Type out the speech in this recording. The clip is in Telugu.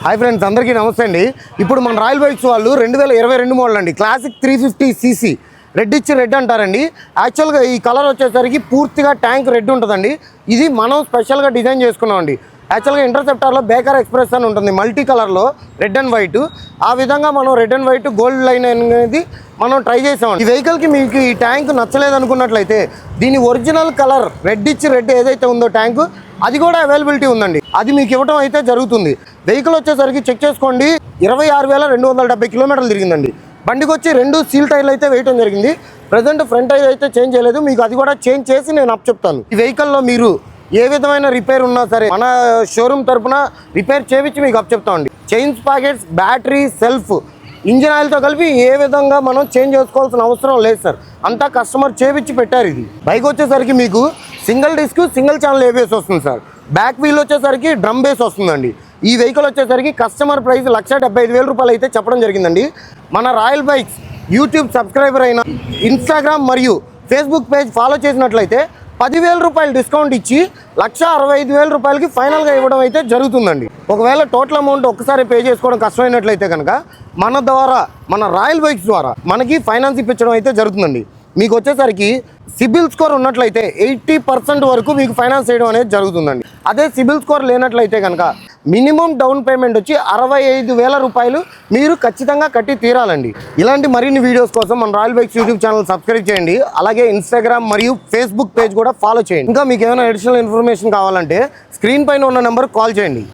హాయ్ ఫ్రెండ్స్, అందరికీ నమస్తే అండి. ఇప్పుడు మన రాయల్ బైక్స్ వాళ్ళు 2022 మోడల్ అండి, క్లాసిక్ 350cc రెడ్ ఇచ్చి రెడ్ అంటారండి. యాక్చువల్గా ఈ కలర్ వచ్చేసరికి పూర్తిగా ట్యాంక్ రెడ్ ఉంటుందండి. ఇది మనం స్పెషల్గా డిజైన్ చేసుకున్నామండి. యాక్చువల్గా ఇంటర్సెప్టార్లో బేకర్ ఎక్స్ప్రెస్ అని ఉంటుంది, మల్టీ కలర్లో రెడ్ అండ్ వైట్. ఆ విధంగా మనం red and white gold line అనేది మనం ట్రై చేసామండి. ఈ వెహికల్కి మీకు ఈ ట్యాంక్ నచ్చలేదు అనుకున్నట్లయితే దీని ఒరిజినల్ కలర్ రెడ్ ఇచ్చి రెడ్ ఏదైతే ఉందో ట్యాంకు, అది కూడా అవైలబిలిటీ ఉందండి. అది మీకు ఇవ్వడం అయితే జరుగుతుంది. వెహికల్ వచ్చేసరికి చెక్ చేసుకోండి, 26,270 కిలోమీటర్లు తిరిగిందండి. బండికి వచ్చి 2 సీల్ టైర్లు అయితే వేయడం జరిగింది. ప్రజెంట్ ఫ్రంట్ టైర్ అయితే చేంజ్ చేయలేదు, మీకు అది కూడా చేంజ్ చేసి నేను చెప్తాను. ఈ వెహికల్లో మీరు ఏ విధమైన రిపేర్ ఉన్నా సరే మన షోరూమ్ తరఫున రిపేర్ చేయించి మీకు చెప్తామండి. Chains packets, battery, self, engine ఆయిల్తో కలిపి ఏ విధంగా మనం చేంజ్ చేసుకోవాల్సిన అవసరం లేదు సార్, అంతా కస్టమర్ చేయించి పెట్టారు. ఇది బైక్ వచ్చేసరికి మీకు single disc, single channel ABS వస్తుంది సార్. బ్యాక్ వీల్ వచ్చేసరికి డ్రమ్ బేస్ వస్తుందండి. ఈ వెహికల్ వచ్చేసరికి కస్టమర్ ప్రైస్ 1,75,000 రూపాయలు అయితే చెప్పడం జరిగిందండి. మన రాయల్ బైక్స్ యూట్యూబ్ సబ్స్క్రైబర్ అయిన, ఇన్స్టాగ్రామ్ మరియు ఫేస్బుక్ పేజ్ ఫాలో చేసినట్లయితే 10,000 రూపాయలు డిస్కౌంట్ ఇచ్చి 1,65,000 రూపాయలకి ఫైనల్గా ఇవ్వడం అయితే జరుగుతుందండి. ఒకవేళ టోటల్ అమౌంట్ ఒక్కసారి పే చేసుకోవడం కష్టమైనట్లయితే కనుక మన ద్వారా, మన రాయల్ బైక్స్ ద్వారా మనకి ఫైనాన్స్ ఇప్పించడం అయితే జరుగుతుందండి. మీకు వచ్చేసరికి సిబిల్ స్కోర్ ఉన్నట్లయితే 80% వరకు మీకు ఫైనాన్స్ చేయడం అనేది జరుగుతుందండి. అదే సిబిల్ స్కోర్ లేనట్లయితే కనుక మినిమం డౌన్ పేమెంట్ వచ్చి 65,000 రూపాయలు మీరు ఖచ్చితంగా కట్టి తీరాలండి. ఇలాంటి మరిన్ని వీడియోస్ కోసం మన royal bikes YouTube channel subscribe చేయండి. అలాగే ఇన్స్టాగ్రామ్ మరియు ఫేస్బుక్ పేజ్ కూడా ఫాలో చేయండి. ఇంకా మీకు ఏమైనా అడిషనల్ ఇన్ఫర్మేషన్ కావాలంటే స్క్రీన్ పైన ఉన్న నెంబర్కి కాల్ చేయండి.